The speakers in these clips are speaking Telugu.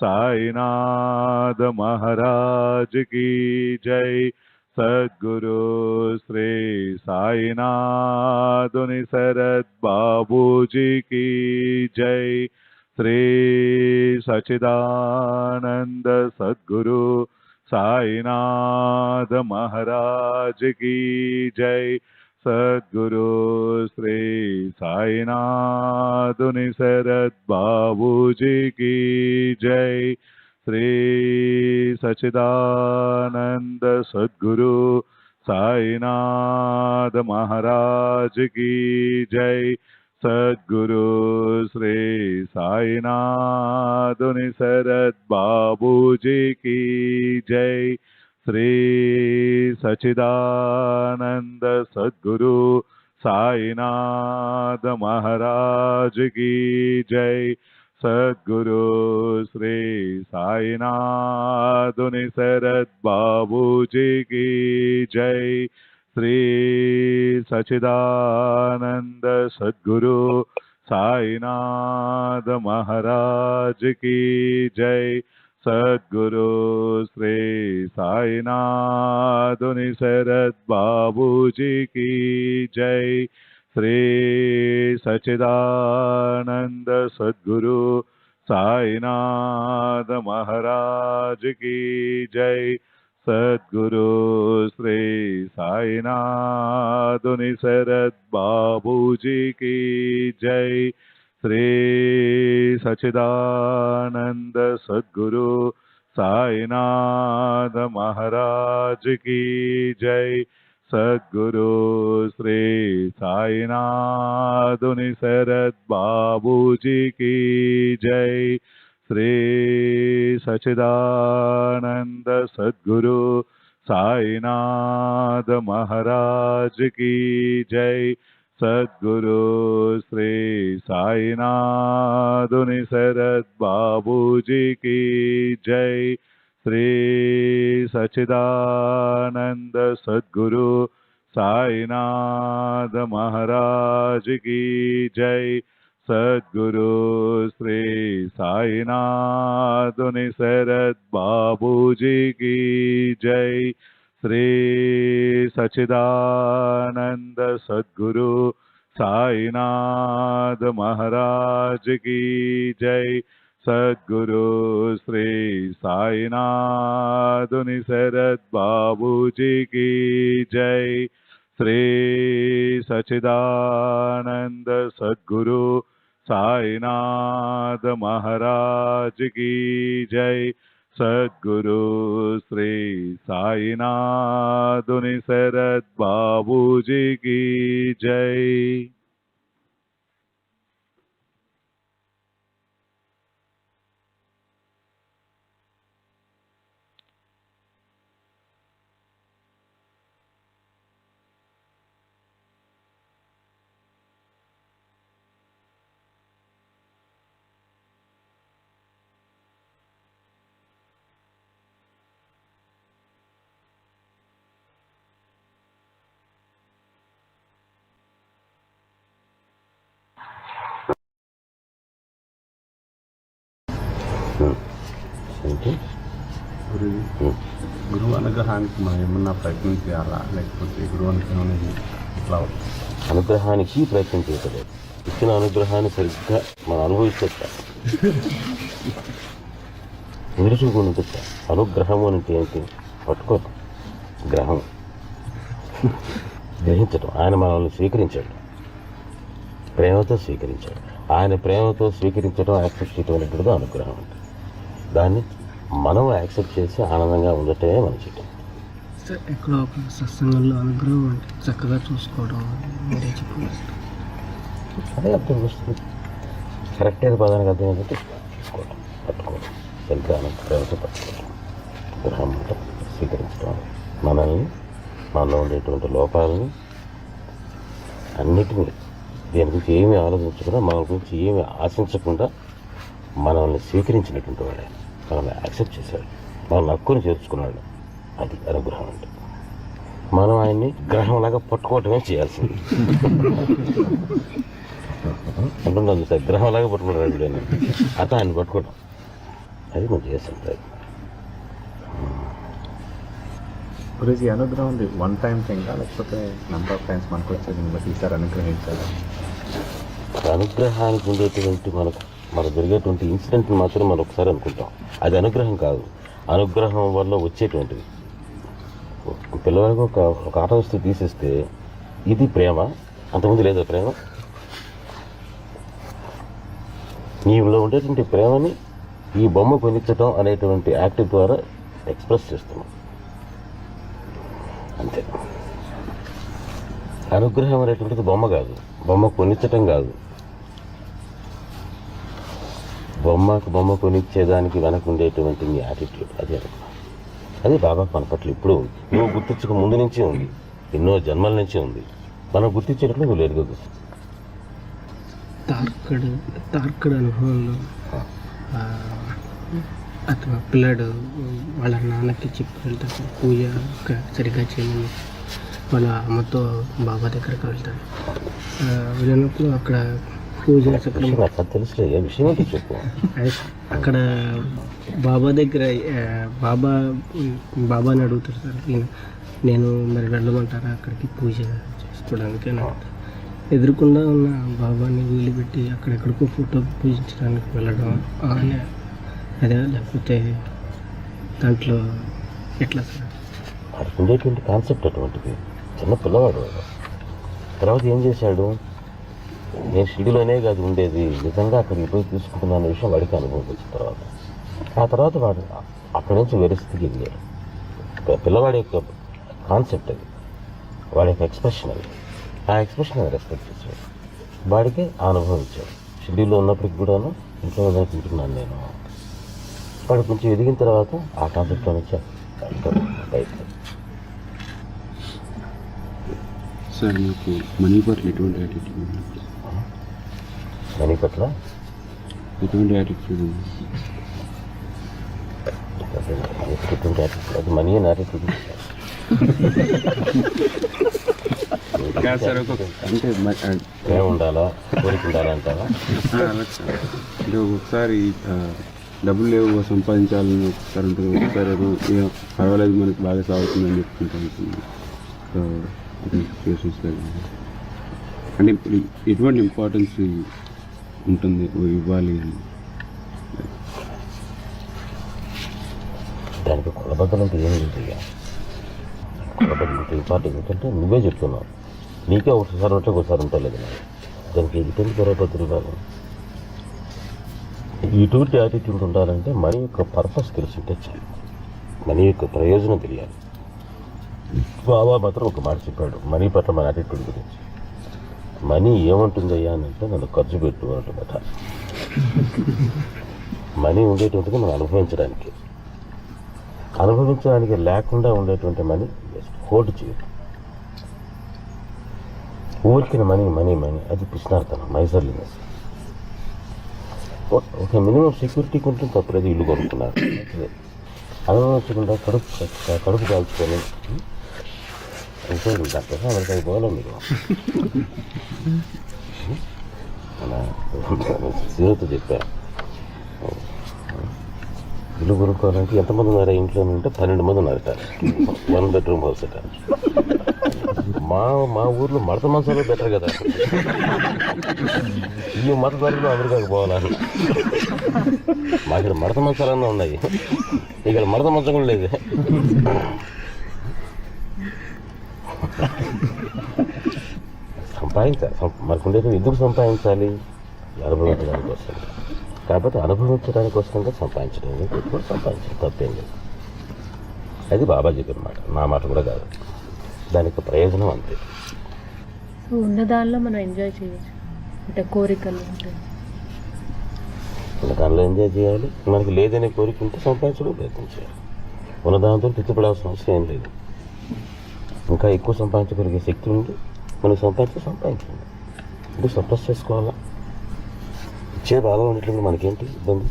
साईनाथ महाराज की जय। सद्गुरु श्री साईनाथ शरद बाबू जी की जय। श्री सच्चिदानंद सद्गुरु साईनाथ महाराज की जय। सद्गुरु श्री साईनाथ शरद बाबू जी की जय। श्री सच्चिदानंद सद्गुरु साईनाथ महाराज की जय। सद्गुरु श्री साईनाथ शरद बाबू जी की जय। श्री सच्चिदानंद सद्गुरु साईनाथ महाराज की जय। सद्गुरु श्री साईनाथ शरद बाबू जी की जय। श्री सच्चिदानंद सद्गुरु साईनाथ महाराज की जय। सद्गुरु श्री साईनाथ शरद बाबू जी की जय। श्री सच्चिदानंद सद्गुरु साईनाथ महाराज की जय। सद्गुरु श्री साईनाथ शरद बाबू जी की जय। श्री सच्चिदानंद सद्गुरु साईनाथ महाराज की जय। सद्गुरु श्री साईनाथ शरद बाबू जी की जय। श्री सच्चिदानंद सद्गुरु साईनाथ महाराज की जय। सद्गुरु श्री साईनाथ शरद बाबू जी की जय। श्री सच्चिदानंद सद्गुरु साईनाथ महाराज की जय। सद्गुरु श्री साईनाथ शरद बाबू जी की जय। श्री सच्चिदानंद सद्गुरु साईनाथ महाराज की जय। सद्गुरु श्री साईनाथ शरद बाबू जी की जय। श्री सच्चिदानंद सद्गुरु साईनाथ महाराज की जय। सद्गुरु श्री साईनाथ शरद बाबू जी की जय। గురువు అనుగ్రహానికి మనం ఏమన్నా ప్రయత్నం చేయాలా, లేకపోతే గురువు అనుగ్రహం ఇట్లా అనుగ్రహానికి ప్రయత్నం చేయలేదు. ఇచ్చిన అనుగ్రహాన్ని సరిగ్గా మనం అనుభవించట ఎదురుచూకుండా అనుగ్రహము అంటే ఏంటి? పట్టుకోవటం, గ్రహం గ్రహించటం. ఆయన మనల్ని స్వీకరించాడు, ప్రేమతో స్వీకరించాడు. ఆయన ప్రేమతో స్వీకరించడం, యాక్సెప్ట్ చేయడం అనేటువంటిది అనుగ్రహం అంటే. దాన్ని మనం యాక్సెప్ట్ చేసి ఆనందంగా ఉండటమే మన చేయటం. ఎక్కడో ఒక సత్సంగంలో అనుగ్రహం అంటే చక్కగా చూసుకోవడం, మీరే చెప్పండి. అదే అర్థం వస్తుంది. కరెక్ట్ అయిన పదానికి అర్థం ఏంటంటే చూసుకోవడం, పట్టుకోవడం, సరిగ్గా ప్రేమతో పట్టుకోవడం. గ్రహం అంటే స్వీకరించడం, మనల్ని, మనలో ఉండేటువంటి లోపాలని అన్నిటినీ దేని గురించి ఏమీ ఆలోచించకుండా, మన గురించి ఏమీ ఆశించకుండా మనల్ని స్వీకరించినటువంటి వాడే, మనల్ని యాక్సెప్ట్ చేశాడు, మనల్ని హక్కుని చేర్చుకున్నాడు. అది అనుగ్రహం అంటే. మనం ఆయన్ని గ్రహంలాగా పట్టుకోవటమే చేయాల్సింది. అంటున్నాను సార్, గ్రహంలాగా పట్టుకుంటాడు ఆయన పట్టుకోవడం. అది మనం చేస్తాం ప్రయత్నం. గురూజీ అనుగ్రహం ఉంది వన్ టైం థింగా లేకపోతే నెంబర్ ఆఫ్ టైమ్స్ మనకు వచ్చేది బట్టి ఈసారి అనుగ్రహించాలి? అనుగ్రహానికి ఉండేటువంటి మనకు జరిగేటువంటి ఇన్సిడెంట్ని మాత్రం మనం ఒకసారి అనుకుంటాం. అది అనుగ్రహం కాదు, అనుగ్రహం వల్ల వచ్చేటువంటిది. పిల్లవాడికి ఒక ఆట వస్తువు తీసేస్తే ఇది ప్రేమ, అంతకుముందు లేదా ప్రేమ? నీలో ఉండేటువంటి ప్రేమని ఈ బొమ్మ కొనిచ్చటం అనేటువంటి యాక్ట్ ద్వారా ఎక్స్ప్రెస్ చేస్తున్నాం అంతే. అనుగ్రహం అనేటువంటిది బొమ్మ కాదు, బొమ్మ కొనిచ్చటం కాదు. బొమ్మ కొనిచ్చేదానికి వెనక ఉండేటువంటి నీ యాటిట్యూడ్, అది అనుగ్రహం. అది బాబా మన పట్ల ఇప్పుడు ఉంది. నువ్వు గుర్తించక ముందు నుంచే ఉంది, ఎన్నో జన్మల నుంచే ఉంది. మనం గుర్తించేటప్పుడు నువ్వు లేటుగా గుర్తు. తార్కడ్ అనుభవంలో అతను పిల్లాడు వాళ్ళ నాన్నకి చెప్పి వెళ్తాడు, పూజ సరిగ్గా చేయమని. వాళ్ళ అమ్మతో బాబా దగ్గరికి వెళ్తాడు. వెళ్ళినప్పుడు అక్కడ పూజ తెలుసులే, ఏ విషయం ఏంటి చెప్పు. అక్కడ బాబా దగ్గర బాబాని అడుగుతారు, సార్ నేను మరి వెళ్ళమంటారా అక్కడికి పూజ చేసుకోవడానికి అని. ఎదురుకుండా ఉన్న బాబాని వీలు పెట్టి అక్కడెక్కడికో ఫోటో పూజించడానికి వెళ్ళడం అని అదే, లేకపోతే దాంట్లో ఎట్లా సార్? వాడికి ఉండేటువంటి కాన్సెప్ట్ అటువంటిది. చిన్న పిల్లవాడు. తర్వాత ఏం చేశాడు, నేను షిడిలోనే కాదు ఉండేది, నిజంగా అక్కడికి పోయి తీసుకుంటున్న విషయం వాడికి అనుభవం వచ్చిన ఆ తర్వాత వాడు అక్కడి నుంచి వేరే స్థితికి వెళ్ళాడు. పిల్లవాడి యొక్క కాన్సెప్ట్ అది, వాడి యొక్క ఎక్స్ప్రెషన్ అది. ఆ ఎక్స్ప్రెషన్ అది రెస్పెక్ట్ చేశాడు, వాడికి ఆ అనుభవం ఇచ్చాడు. షిడిలో ఉన్నప్పటికి కూడాను ఇంట్లో తింటున్నాను నేను. వాడు కొంచెం ఎదిగిన తర్వాత ఆ కాన్సెప్ట్లో నుంచి బయటకు. సార్ మీకు మనీ పట్ల ఎటువంటి యాటిట్యూడ్? మనీ పట్ల ఎటువంటి యాటిట్యూడ్ ఉంది? ఎటువంటి యాటిట్యూడ్? అది మనీ అని యాటిట్యూడ్ అంటే ప్రేమ ఉండాలా, కోరిక ఉండాలా అంటారా? అంటే ఒక్కొక్కసారి డబ్బులు లేవు సంపాదించాలని ఒకసారి ఉంటుంది, ఒకసారి పర్వాలేదు మనకి బాగా సాగుతుందని చెప్పుకుంటాను. అంటే ఎటువంటి ఇంపార్టెన్స్ ఉంటుంది ఇవ్వాలి అని? దానికి కొలబద్దలు అంటే ఏమి ఉంటుంది? కొలబద్దలు ఇంపార్టెన్స్ ఏంటంటే నువ్వే చెప్తున్నావు, నీకే ఒకసారి ఉంటే ఒకసారి ఉంటలేదు. దానికి ఎటువంటి కొలబద్దలు కాదు. ఇటువంటి యాటిట్యూడ్ ఉండాలంటే మనీ యొక్క పర్పస్ తెలిసింటే చాలు, మనీ యొక్క ప్రయోజనం తెలియాలి. బాబా మాత్రం ఒక మాట చెప్పాడు మనీ పట్ల మన యాటిట్యూడ్ గురించి. మనీ ఏమంటుందయ్యా అని అంటే నన్ను ఖర్చు పెట్టు అంటుందట. మనీ ఉండేటువంటిది మనం అనుభవించడానికి లేకుండా ఉండేటువంటి మనీ హోల్డ్ చేయదు. ఊరికిన మనీ అది పిచ్చినార్తనం, మైజర్లీనెస్. ఒక మినిమం సెక్యూరిటీకి ఉంటుంది, తప్పలేదు. ఇల్లు కొనుక్కున్నారు, అనుభవించకుండా కడుపు కాల్చుకొని డాక్టర్ అమెరికాకి పోవాలి మీరు. సీనియర్తో చెప్పా, ఇల్లు కొనుక్కోవాలంటే ఎంతమంది ఉన్నారా ఇంట్లో అంటే 12 మంది ఉన్నారట, 1 bedroom హౌస్ అట. మా ఊర్లో మడత మంచాలు బెటర్ కదా, ఈ మడత ధరలు అమెరికాకి పోవాలని. మా ఇక్కడ మడత మంచాలన్నా ఉన్నాయి, ఇక్కడ మడత మంచం కూడా లేదు. సంపాదించాలి, మనకుండేది ఎందుకు సంపాదించాలి? అనుభవించడానికి కోసం. కాకపోతే అనుభవించడానికి వస్తుంటే సంపాదించడం తప్పేం లేదు. అది బాబా చెప్పిన మాట, నా మాట కూడా కాదు. దానికి ప్రయోజనం అంతే. ఉన్న దానిలో మనం ఎంజాయ్ చేయవచ్చు, అంటే కోరికలు ఉంటాయి, ఉన్న దానిలో ఎంజాయ్ చేయాలి. మనకి లేదనే కోరిక ఉంటే సంపాదించడం ప్రయత్నం చేయాలి. ఉన్న దానితో తృప్తిపడాల్సిన అవసరం ఏం లేదు. ఇంకా ఎక్కువ సంపాదించగలిగే శక్తి ఉంది, మనం సంపాదించండి. అంటే సప్రెస్ చేసుకోవాలా, ఇచ్చే బాగా ఉండేటప్పుడు మనకేంటి ఇబ్బంది.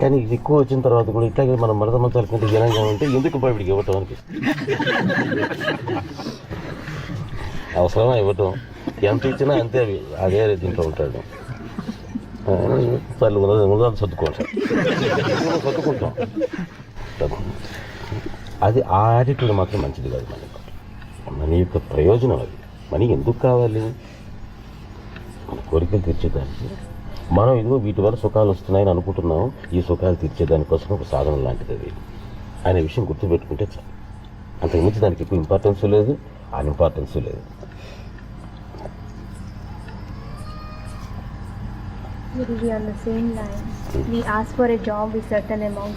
కానీ ఇది ఎక్కువ వచ్చిన తర్వాత కూడా ఇట్లాగే మనం మడత మంచాల కంటే జనంగా ఉంటే ఎందుకు బయటికి ఇవ్వటం అనిపిస్తుంది. అవసరమా ఇవ్వటం? ఎంత ఇచ్చినా అంతే, అదే దీంట్లో ఉంటాడు. ముందు సర్దుకోండి సర్దుకుంటాం. అది ఆ యాటిట్యూడ్ మాత్రం మంచిది కాదు. మన యొక్క ప్రయోజనం అది. మనకి ఎందుకు కావాలి? మన కోరికలు తీర్చేదానికి. మనం ఇదిగో వీటి వల్ల సుఖాలు వస్తున్నాయని అనుకుంటున్నాం. ఈ సుఖాలు తీర్చేదానికోసం ఒక సాధన లాంటిది అది అనే విషయం గుర్తుపెట్టుకుంటే చాలు. అంతకుమించి దానికి ఎక్కువ ఇంపార్టెన్స్ లేదు, అన్ఇంపార్టెన్స్ లేదు. Will be on the same line. We ask for a job with certain amount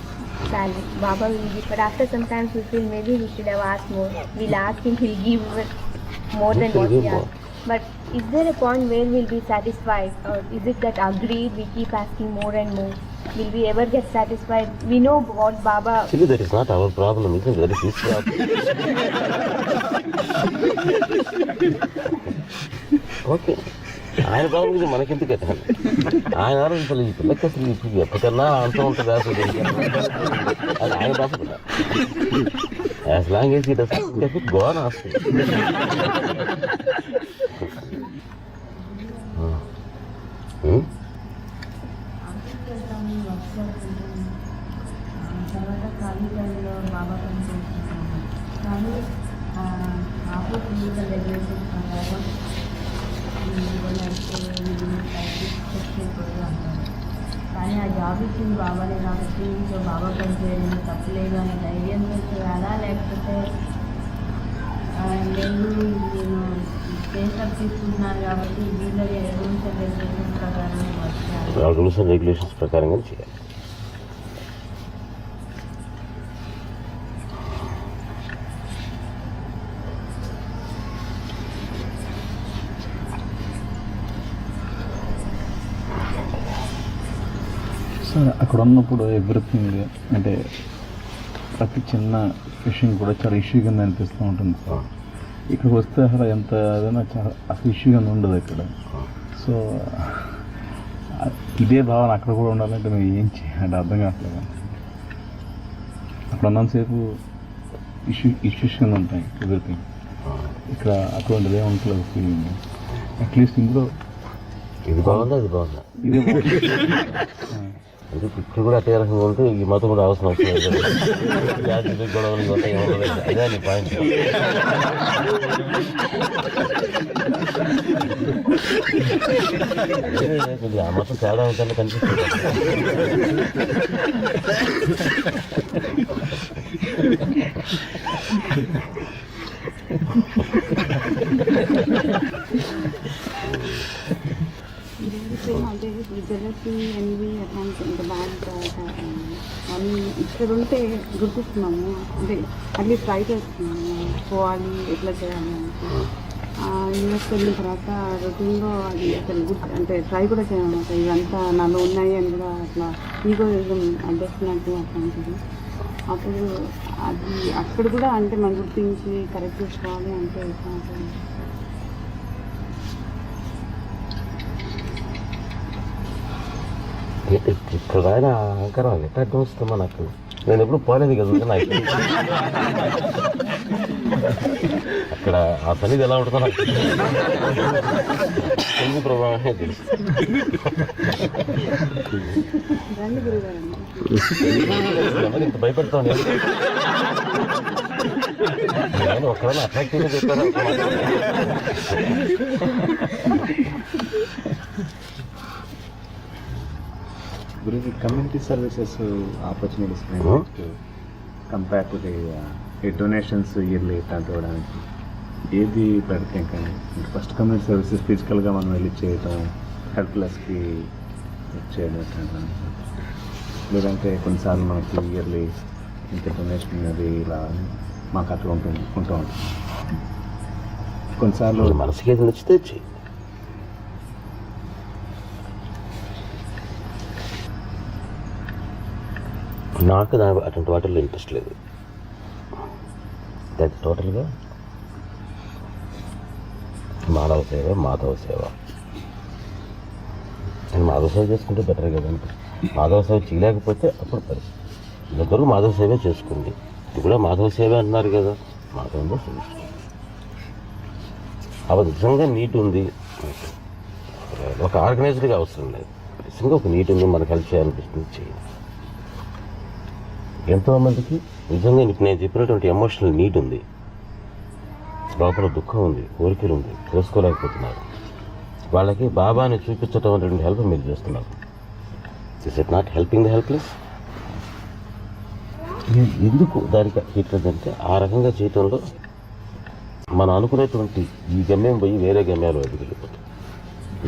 salary. Baba will give, but after sometimes we feel maybe we should have asked more. We'll ask him, he'll give more than what we ask. But is there a point where we'll be satisfied, or is it that agreed we keep asking more and more? Will we ever get satisfied? We know what Baba. Actually, that is not our problem. It's that is his problem. Okay. ఆయన ప్రాబ్లం గురించి మనకెందుకు కట్టాలి? ఆయన ఆలోచించాలి. ఈ పిల్లకి అసలు ఇప్పుడు ఎప్పటికన్నా అంత ఉంటుంది అసలు అది ఆయన బాధపడ. యాజ్ లాంగ్ ఏజ్ ఇట్ అసలు గోన్ వస్తుంది. తర్వాత ఖాళీ టైంలో బాబా పని చేస్తున్నాను. కానీ ఆఫీస్ ఫిజికల్ రెగ్యులేషన్స్ ప్రకారం అంటారు. కానీ ఆ జాబ్ ఇచ్చింది బాబానే కాబట్టి సో బాబా పని చేయడం తప్పలేదు అనే ధైర్యంతో చేయాలా, లేకపోతే నేను పేసప్ తీసుకుంటున్నాను కాబట్టి వీళ్ళ రూల్స్ అండ్ రెగ్యులేషన్స్ ప్రకారం రూల్స్ అండ్ రెగ్యులేషన్స్ ప్రకారంగా చేయాలి. సార్ అక్కడ ఉన్నప్పుడు ఎవ్రీథింగ్ అంటే ప్రతి చిన్న విషయం కూడా చాలా ఇష్యూ కింద అనిపిస్తూ ఉంటుంది సార్. ఇక్కడికి వస్తే అసలు ఎంత ఏదైనా చాలా అసలు ఇష్యూ కింద ఉండదు ఇక్కడ. సో ఇదే భావన అక్కడ కూడా ఉండాలంటే మేము ఏం చేయాలి అర్థం కావట్లేదు. అక్కడ ఉన్నంతసేపు ఇష్యూస్ కింద ఉంటాయి ఎవ్రీథింగ్. ఇక్కడ అటువంటిది ఏముంటుంది ఫీలింగ్. అట్లీస్ట్ ఇందులో ఇది బాగుందా అది బాగుందా ఇదే అంటే ఇప్పుడు కూడా అదే రకంగా ఉంటే ఈ మతం కూడా అవసరం వస్తుంది. జాతి గొడవలు అదే నీ పాయింట్. ఆ మతం తేడా ఉందని కనిపిస్తుంది. అంటే జెలసీ ఎన్వి అట్లాంటి ఇంకా బ్యాడ్ అని ఇక్కడ ఉంటే గుర్తిస్తున్నాము. అంటే అట్లీస్ట్ ట్రై చేస్తున్నాము పోవాలి ఎట్లా చేయాలి అని. యూఎస్ వెళ్ళిన తర్వాత రొటీన్లో అది అసలు అంటే ట్రై కూడా చేయమన్నమాట. ఇవంతా నాలో ఉన్నాయి అని కూడా అట్లా ఈగోయిజం అడ్డేస్తున్నట్టు అట్లాంటిది. అప్పుడు అది అక్కడ కూడా అంటే మనం గుర్తించి కరెక్ట్ చేసుకోవాలి అంటే ఎట్లా ఇక్కడ ఆయన అహంకారం ఎట్లా అడ్డం వస్తుందో నాకు. నేను ఎప్పుడు పోలేదు కదా నాకు అక్కడ ఆ సన్నిధి ఎలా ఉంటుందో నాకు తెలుగు ప్రభావమే తెలుసు. ఇంత భయపెడతాను నేను ఒక్కడైనా అట్రాక్టివ్గా చెప్పాను. గురించి community services opportunities compare to the donations yearly ఇట్లాంటి ఇవ్వడానికి ఏది పెడతాం? కానీ ఫస్ట్ కమ్యూనిటీ సర్వీసెస్ ఫిజికల్గా మనం వెళ్ళి చేయటం, హెల్ప్లెస్కి చేయడం ఎట్లాంటి, లేదంటే కొన్నిసార్లు మనకి ఇయర్లీ ఇంత డొనేషన్ అది ఇలా మాకు అట్లా ఉంటూ ఉంటుంది. కొన్నిసార్లు మనసుకి ఏది నచ్చితే చెయ్యి. నాకు అటువంటి వాటిల్లో ఇంట్రెస్ట్ లేదు. అది టోటల్గా మానవ సేవ, మాధవ సేవ. నేను మాధవ సేవ చేసుకుంటే బెటర్ కదా అంటే మాధవ సేవ చేయలేకపోతే అప్పుడు పరిస్థితి. ఇంతవరకు మాధవ సేవే చేసుకుంది. ఇది కూడా మాధవ సేవ అంటున్నారు కదా, మాధవంగా సేవ అవి నిజంగా నీట్ ఉంది. ఒక ఆర్గనైజ్డ్గా అవసరం లేదు. నిజంగా ఒక నీట్ ఉంది, మనకు హెల్ప్ చేయాలనిపిస్తుంది, చేయండి. ఎంతోమందికి నిజంగా నేను చెప్పినటువంటి ఎమోషనల్ నీడ్ ఉంది, లోపల దుఃఖం ఉంది, కోరికలు ఉంది, తెలుసుకోలేకపోతున్నారు. వాళ్ళకి బాబాని చూపించడం అనేటువంటి హెల్ప్ మీరు చేస్తున్నారు. Is it not helping the helpless? ఎందుకు దానికి ఇట్లంటే ఆ రకంగా చేయటంలో మనం అనుకునేటువంటి ఈ గమ్యం పోయి వేరే గమ్యాలు ఎదిగిపోతాం.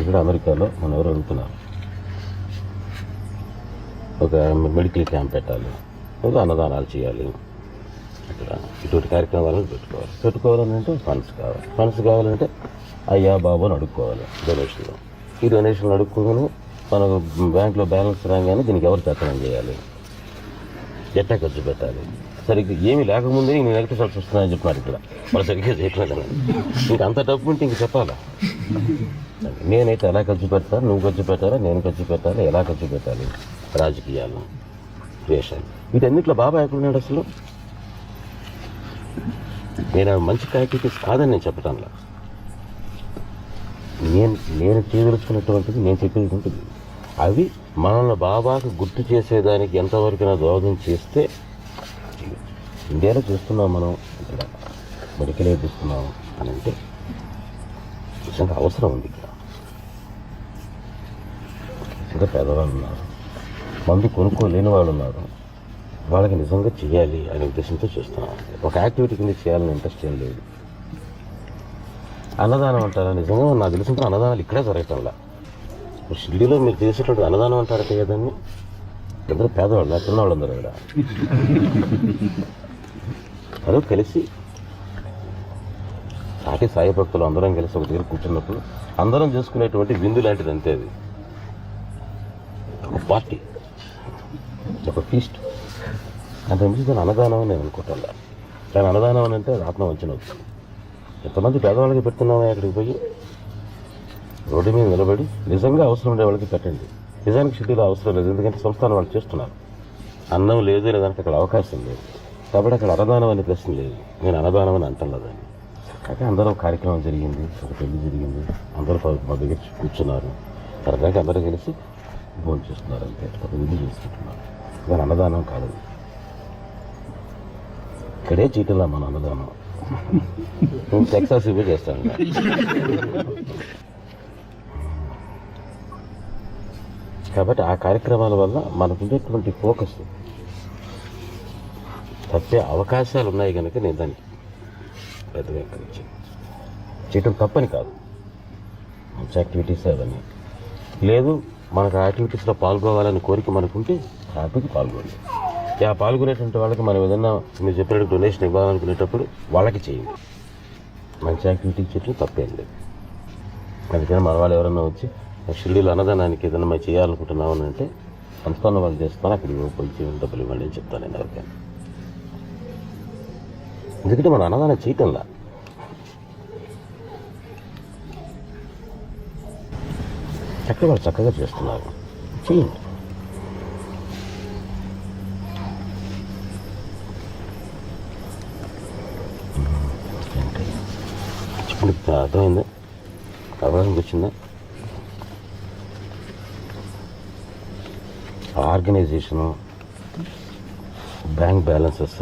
ఇక్కడ అమెరికాలో మనం ఎవరు అడుగుతున్నారు, ఒక మెడికల్ క్యాంప్ పెట్టాలి, ఒక అన్నదానాలు చేయాలి, ఇక్కడ ఇటువంటి కార్యక్రమాలను పెట్టుకోవాలని అంటే ఫండ్స్ కావాలంటే అయ్యా బాబు అని అడుక్కోవాలి డొనేషన్లు. ఈ డొనేషన్లు అడుక్కోగానే మనకు బ్యాంకులో బ్యాలెన్స్ రాగానే దీనికి ఎవరు పెత్తనం చేయాలి, ఎట్టా ఖర్చు పెట్టాలి, సరిగ్గా ఏమీ లేకముందే నేను నెగటివ్ రిజల్ట్స్ వస్తున్నాయని చెప్పినారు. ఇక్కడ వాళ్ళు సరిగ్గా చేయట్లేదు. ఇంకా అంత డబ్బు ఉంటే ఇంక చెప్పాలా? నేనైతే ఎలా ఖర్చు పెడతాను, నువ్వు ఖర్చు పెట్టాలా, నేను ఖర్చు పెట్టాలి, ఎలా ఖర్చు పెట్టాలి, రాజకీయాలు, ద్వేషాలు, వీటన్నిటిలో బాబా ఎక్కడున్నాడు అసలు? నేను మంచి యాక్టివిటీస్ కాదని నేను చెప్పటంలా, నేను చేయదలుచుకున్నటువంటిది, నేను చెప్పేది ఉంటుంది. అవి మనల్ని బాబాకు గుర్తు చేసేదానికి ఎంతవరకు దోహదం చేస్తే, ఇండియాలో చూస్తున్నాం మనం, ఇక్కడ మెడికల్ ఎయిడ్ ఇస్తున్నాం అని అంటే నిజంగా అవసరం ఉంది. ఇక్కడ నిజంగా పేదవాళ్ళు ఉన్నారు, మందు కొనుక్కోలేని వాళ్ళు ఉన్నారు, వాళ్ళకి నిజంగా చేయాలి అనే ఉద్దేశంతో చూస్తున్నాం. ఒక యాక్టివిటీ కింద చేయాలని ఇంట్రెస్ట్ ఏం లేదు. అన్నదానం అంటారా? నిజంగా నాకు తెలిసిన అన్నదానాలు ఇక్కడే జరగటంలా. షిరిడీలో మీరు చేసేటువంటి అన్నదానం అంటారట కదండి, అందరూ పేదవాళ్ళు, తిన్నవాళ్ళు అందరూ ఇక్కడ అందరూ కలిసి సాటి సాయి భక్తులు అందరం కలిసి ఒక దగ్గర కూర్చున్నప్పుడు అందరం చేసుకునేటువంటి విందు లాంటిది అంతే. అది ఒక పార్టీ, ఒక ఫీస్ట్. అంతకుమించి దాని అన్నదానం అని నేను అనుకుంటా. దాని అన్నదానం అని అంటే అది ఆత్మవంచన అవుతుంది. ఎంతమంది పేదవాళ్ళకి పెడుతున్నామో అక్కడికి పోయి రోడ్డు మీద నిలబడి నిజంగా అవసరం ఉండే వాళ్ళకి పెట్టండి. నిజానికి షిరిడీలో అవసరం లేదు, ఎందుకంటే సంస్థానం వాళ్ళు చేస్తున్నారు. అన్నం లేదు అనే దానికి అక్కడ అవకాశం లేదు, కాబట్టి అక్కడ అన్నదానం అనే ప్రశ్న లేదు. నేను అన్నదానం అని అంటలేదని. కానీ అందరూ కార్యక్రమం జరిగింది, ఒక పెళ్లి జరిగింది, అందరూ మా దగ్గర కూర్చున్నారు, సరదాగా అందరూ కలిసి భోజనం చేస్తున్నారు, అంతే, ఒక విధి చేసుకుంటున్నారు. దాని అన్నదానం కాదు. ఇక్కడే చీటలా మన అన్నదానం. నేను టెక్సాస్ ఇవే చేస్తాను. కాబట్టి ఆ కార్యక్రమాల వల్ల మనకుండేటువంటి ఫోకస్ తప్పే అవకాశాలు ఉన్నాయి కనుక నేను దాన్ని పెద్దగా ఎంకరేజ్ చేయటం తప్పని కాదు. మంచి యాక్టివిటీస్ అవన్నీ లేదు, మనకు ఆ యాక్టివిటీస్లో పాల్గొవాలని కోరిక మనకుంటే హ్యాపీగా పాల్గొండి. ఆ పాల్గొనేటువంటి వాళ్ళకి మనం ఏదన్నా మీరు చెప్పినట్టు డొనేషన్ ఇవ్వాలనుకునేటప్పుడు వాళ్ళకి చేయండి. మంచి యాక్టివిటీ చేయడం తప్పేం లేదు. అందుకని మన వాళ్ళు ఎవరన్నా వచ్చి షిరిడీలో అన్నదానానికి ఏదైనా మేము చేయాలనుకుంటున్నాము అని అంటే సంస్థానం వాళ్ళు చేస్తాను, అక్కడికి పోయి డబ్బులు ఇవ్వండి అని చెప్తాను నేను ఎవరికైనా. ఎందుకంటే మన అన్నదానం చేయటంలా చక్కగా వాళ్ళు చక్కగా చేస్తున్నారు, చేయండి. ఇప్పుడు అర్థమైందా? అవగాహన వచ్చిందా? ఆర్గనైజేషను, బ్యాంక్ బ్యాలెన్సెస్,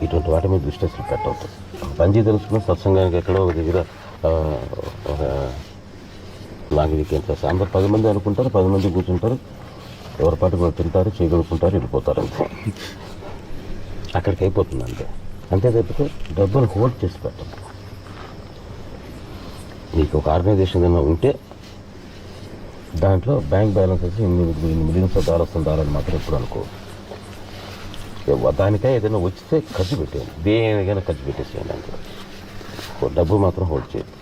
ఇటువంటి వాటి మీద దృష్టి అసలు పెట్టవద్దు. పని తెలుసుకున్న సత్సంగానికి ఎక్కడో ఒక దగ్గర ఒక లాంగ్ వీకెండ్ అందరు 10 మంది అనుకుంటారు, 10 మంది కూర్చుంటారు, ఎవరి పాటు కూడా తింటారు, చేయగలుగుకుంటారు, వెళ్ళిపోతారు, అంతే. అక్కడికి అయిపోతుంది అంతే. అంతే తప్పితే డబ్బులు హోల్డ్ చేసి పెట్టండి. మీకు ఒక ఆర్గనైజేషన్ ఏదైనా ఉంటే దాంట్లో bank balances millions of dollars ఉండాలని మాత్రం ఎప్పుడు అనుకో. దానికై ఏదైనా వచ్చితే ఖర్చు పెట్టేయండి, దేనికైనా ఖర్చు పెట్టేసేయండి అంతే. డబ్బు మాత్రం హోల్డ్ చేయండి.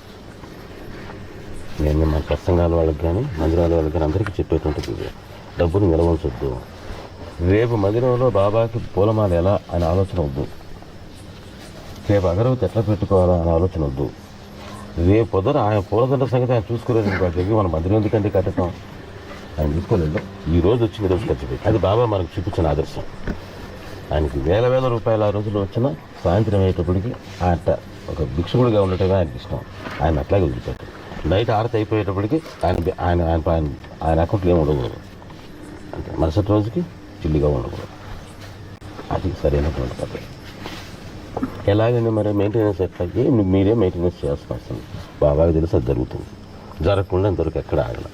నేను మన సత్సంగాల వాళ్ళకి కానీ మందిరాల వాళ్ళకి కానీ అందరికీ చెప్పేటువంటిది, డబ్బుని నిలవలసొద్దు. రేపు మందిరంలో బాబాకి పూలమాల ఎలా అనే ఆలోచన వద్దు, రేపు అగరవతి ఎట్లా పెట్టుకోవాలా అనే ఆలోచన వద్దు. రేపు పొద్దున ఆయన పూలదండ సంగతి ఆయన చూసుకోలేదు. దగ్గర మన మందిరం ఎందుకంటే కట్టడం ఆయన చూసుకోలేదు. ఈ రోజు వచ్చిన రోజు ఖర్చు పెట్టి అది బాబా మనకు చూపించిన ఆదర్శం. ఆయనకి వేల రూపాయలు ఆ రోజులు వచ్చినా సాయంత్రం అయ్యేటప్పటికి ఆయన ఒక భిక్షుడుగా ఉండటమే ఆయనకి ఇష్టం. ఆయన అట్లాగే వదిలిపెట్టారు. నైట్ ఆరతి అయిపోయేటప్పటికి ఆయన ఆయన ఆయన ఆయన అకౌంట్లో ఏమి ఉండకూడదు, అంటే మరుసటి రోజుకి చిల్లిగా ఉండకూడదు. అది సరైనటువంటి పద్ధతి. ఎలాగండి మరి మెయింటెనెన్స్ ఎట్లా? మీరే మెయింటెనెన్స్ చేస్తున్నారు అసలు. బాబాకి తెలిసి అది జరుగుతుంది. జరగకుండా ఇంతవరకు ఎక్కడ ఆగల.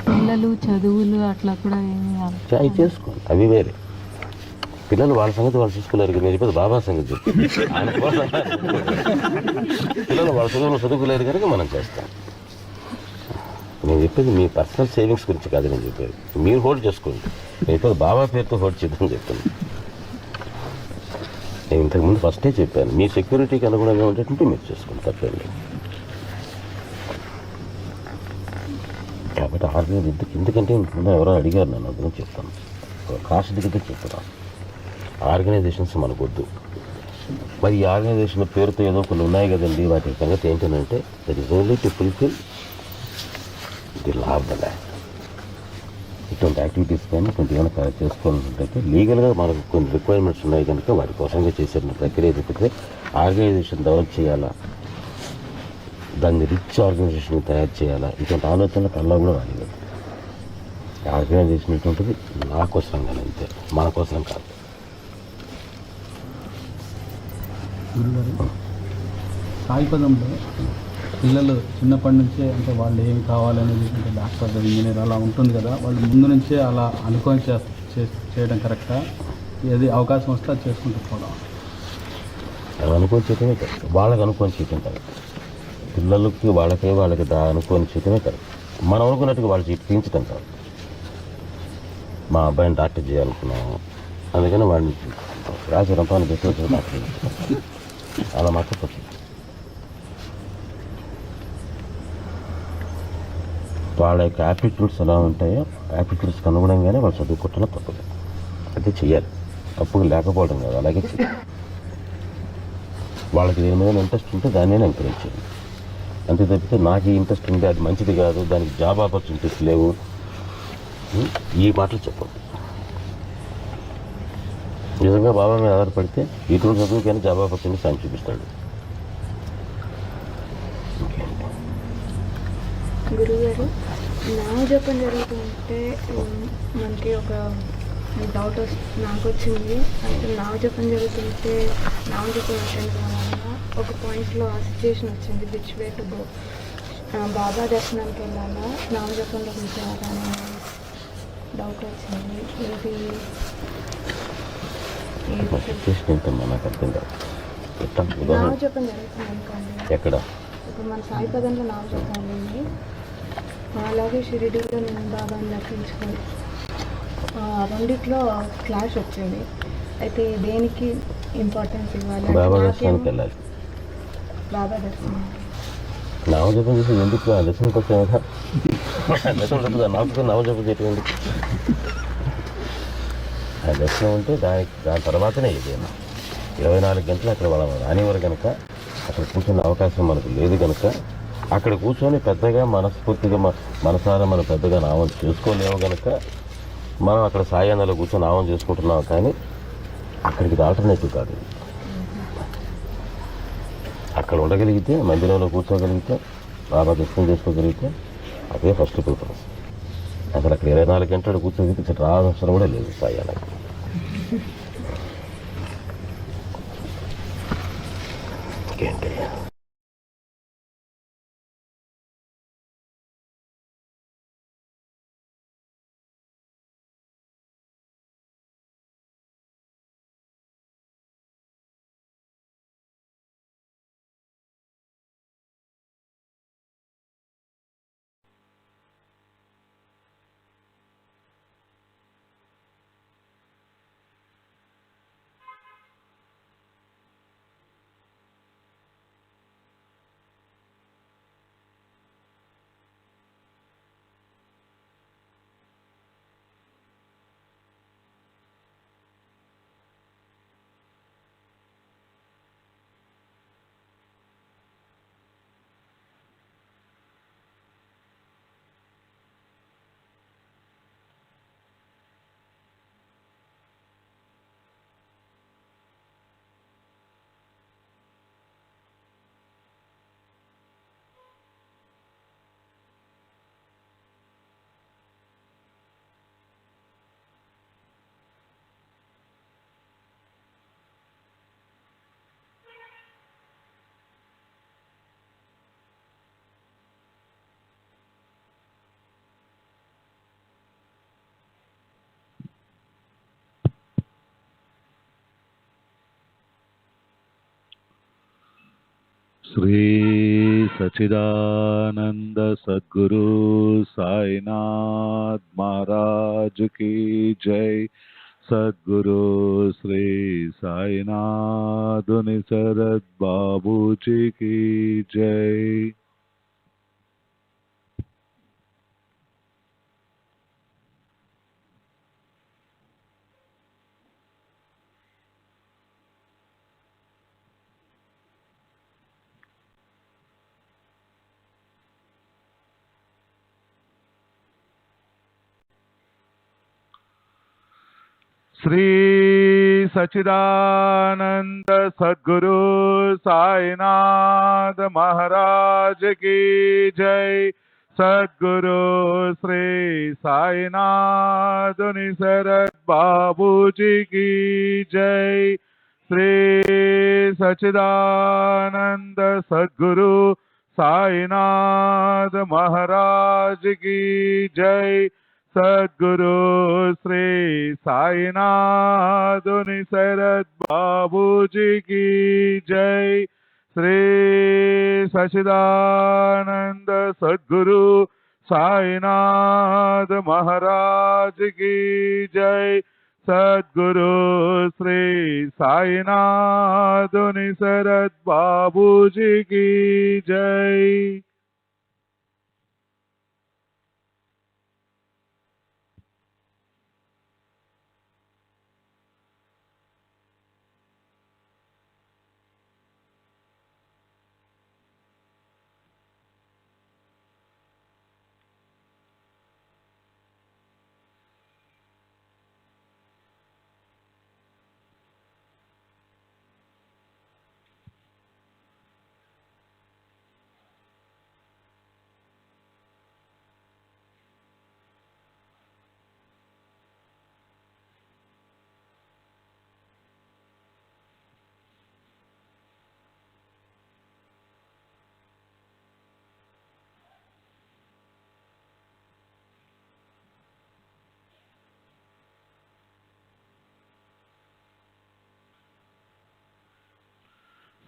పిల్లలు చదువులు అట్లా కూడా ఏమి అవి చేసుకోండి, అవి వేరే. పిల్లలు వాళ్ళ సంగతి వాళ్ళు చూసుకోలేరు. నేను చెప్పేది బాబా సంగతి చెప్పి ఆయన కోసం. పిల్లలు వాళ్ళ చదువుకోలేరు కనుక మనం చేస్తాం. నేను చెప్పేది మీ పర్సనల్ సేవింగ్స్ గురించి కాదు నేను చెప్పేది. మీరు హోల్డ్ చేసుకోండి. నేను చెప్పేది బాబా పేరుతో హోల్డ్ చేద్దామని చెప్తాను. నేను ఇంతకుముందు ఫస్టే చెప్పాను, మీ సెక్యూరిటీకి అనుగుణంగా ఉండేటంటే మీరు చేసుకోండి, తప్పేంటి. కాబట్టి ఆర్గనైజ్ ఎందుకంటే ఎవరో అడిగారు నన్ను, అందులో చెప్తాను. కాస్ట్ దిగితే చెప్తున్నాను. ఆర్గనైజేషన్స్ మనకొద్దు. మరి ఈ ఆర్గనైజేషన్ పేరుతో ఏదో కొన్ని ఉన్నాయి కదండి, వాటి సంగతి ఏంటంటే that is only to fulfil the law of the land. ఇటువంటి యాక్టివిటీస్ కానీ కొంచెం ఏమైనా కరెక్ట్ చేసుకోవాలంటే లీగల్గా మనకు కొన్ని రిక్వైర్మెంట్స్ ఉన్నాయి కనుక వాటి కోసంగా చేసే ప్రక్రియ చెప్తే ఆర్గనైజేషన్ డెవలప్ చేయాలా, దాన్ని రిచ్ ఆర్గనైజేషన్ తయారు చేయాలా, ఇటువంటి ఆలోచనలు కల్లా కూడా రాలేదు. ఆర్గనైజేషన్ ఇటువంటిది నా కోసంగానే, అంతే, మన కోసం కాదు. గురుగారు, సాయిపదంలో పిల్లలు చిన్నప్పటి నుంచే అంటే వాళ్ళు ఏమి కావాలనేది, అంటే డాక్టర్ ఇంజనీర్ అలా ఉంటుంది కదా, వాళ్ళు ముందు నుంచే అలా అనుకొని చేయడం కరెక్టా? ఏది అవకాశం వస్తే అది చేసుకుంటూ పోవడం? అది అనుకొని చేయటమే కరెక్ట్. వాళ్ళకి అనుకొని చేయటం కరెక్ట్. పిల్లలకి వాళ్ళకి అనుకొని చేయటమే కరెక్ట్. మనం అనుకున్నట్టుగా వాళ్ళు చేయించటం కాదు. మా అబ్బాయిని డాక్టర్ చేయాలనుకున్నాము, అందుకని వాడిని రాజు రంపాన్ని పెట్టి డాక్టర్ అలా మాత్రం తప్పు. వాళ్ళ యొక్క యాప్టిట్యూడ్స్ ఎలా ఉంటాయో యాప్టిట్యూడ్స్కి అనుగుణంగానే వాళ్ళు చదువుకుంటున్నా తప్పదు. అది చెయ్యాలి, తప్పుగా లేకపోవడం కాదు, అలాగే చెయ్యాలి. వాళ్ళకి దేని మీద ఇంట్రెస్ట్ ఉంటే దాన్నే ఎంకరేజ్ చేయాలి. అంతే తప్పితే నాకు ఈ ఇంట్రెస్ట్ ఉంది, అది మంచిది కాదు, దానికి జాబ్ ఆపర్చునిటీస్ లేవు, ఈ మాటలు చెప్పండి. నిజంగా బాబా మీద ఆధారపడితే ఇటువంటి చదువుకైనా జాబ్ ఆపర్చునిటీస్ ఆయన చూపిస్తాడు. గురుగారు, నామజపం జరుగుతుంటే మనకి ఒక డౌట్ నాకు వచ్చింది. అంటే నామజపం జరుగుతుంటే నామజపం అటెండ్ కావాలన్నా ఒక పాయింట్లో ఆ సిచ్యువేషన్ వచ్చింది, విచ్ వే టు గో, బాబా దర్శనానికి వెళ్ళాలా నామజపంలో కూర్చోవాలా అనే డౌట్ వచ్చింది. నామజపం జరుగుతుంది అనుకోండి, ఎక్కడ ఇప్పుడు మన సాయిపదంలో నామజపం ఉంది, అలాగే షిరిడీలో నేను బాబాని దర్శించుకోండి, రెండిట్లో క్లాష్ వచ్చింది. అయితే దేనికి ఇంపార్టెన్స్ ఇవ్వాలి? బాబా దర్శనానికి వెళ్ళాలి. బాబా దర్శనం నామజపం చేసి ఎందుకు? ఆ దర్శనం కోసం దర్శనం ఉంటుంది, నాకు నామజపం చేయటం ఎందుకు? ఆ దర్శనం ఉంటే దాని తర్వాతనే ఏదైనా 24 గంటలు అక్కడ వాళ్ళ రానివారు కనుక అక్కడ కూర్చునే అవకాశం మనకు లేదు కనుక అక్కడ కూర్చొని పెద్దగా మనస్ఫూర్తిగా మనసారా మనం పెద్దగా నామం చేసుకోలేము కనుక మనం అక్కడ సాయాన్నాలో కూర్చొని నామం చేసుకుంటున్నాం. కానీ అక్కడికి ఆల్టర్నేటివ్ కాదు. అక్కడ ఉండగలిగితే, మందిరంలో కూర్చోగలిగితే, బాబా దర్శనం చేసుకోగలిగితే అదే ఫస్ట్ ప్రిఫరెన్స్. అసలు అక్కడ 24 గంటలు కూర్చోగలిగితే రావసరం కూడా లేదు సాయానికి. ఇంకేంటి? श्री सच्चिदानंद सद्गुरु साईनाथ महाराज की जय। सद्गुरु श्री साईनाथ निसरद बाबू जी की जय। श्री सच्चिदानंद सद्गुरु साईनाथ महाराज की जय। सद्गुरु श्री साईनाथ निसरद बाबू जी की जय। श्री सच्चिदानंद सद्गुरु साईनाथ महाराज की जय। सद्गुरु श्री साईनाथ निसरद बाबू जी की जय। श्री सच्चिदानंद सद्गुरु साईनाथ महाराज की जय। सद्गुरु श्री साईनाथ निसरद बाबू जी की जय।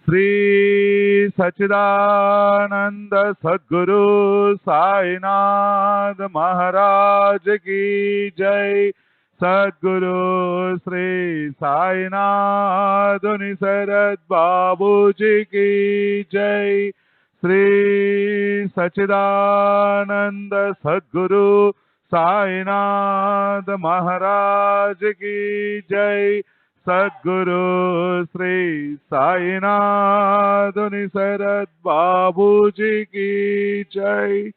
श्री सच्चिदानंद सद्गुरु साईनाथ महाराज की जय। सद्गुरु श्री साईनाथ निसरद बाबू जी की जय। श्री सच्चिदानंद सद्गुरु साईनाथ महाराज की जय। सद्गुरु श्री साईनाथ निसरद बाबू जी की जय।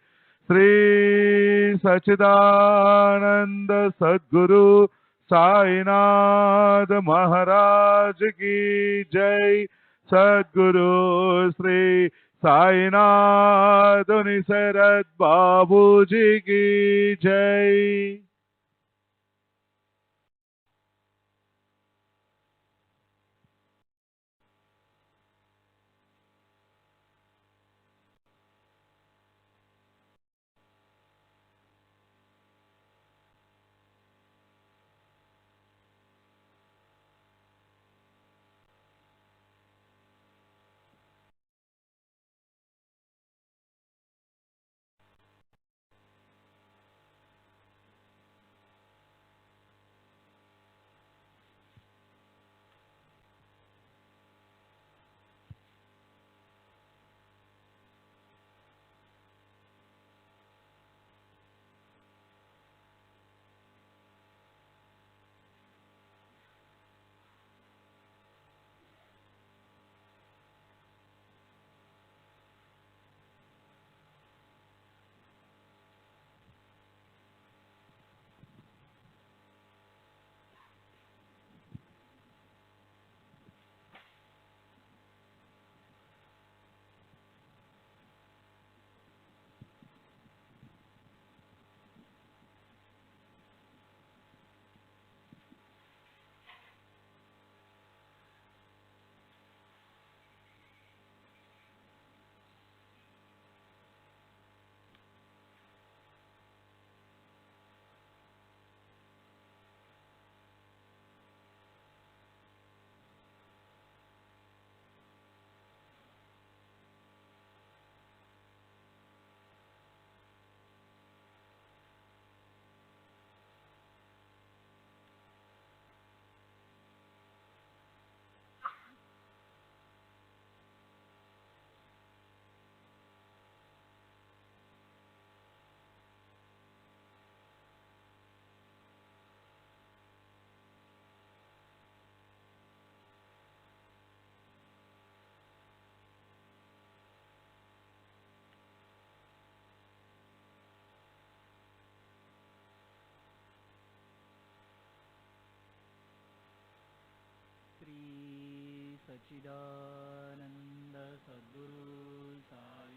श्री सच्चिदानंद सद्गुरु साईनाथ महाराज की जय। सद्गुरु श्री साईनाथ निसरद बाबू जी की जय। श्री सच्चिदानंद सद्गुरु साई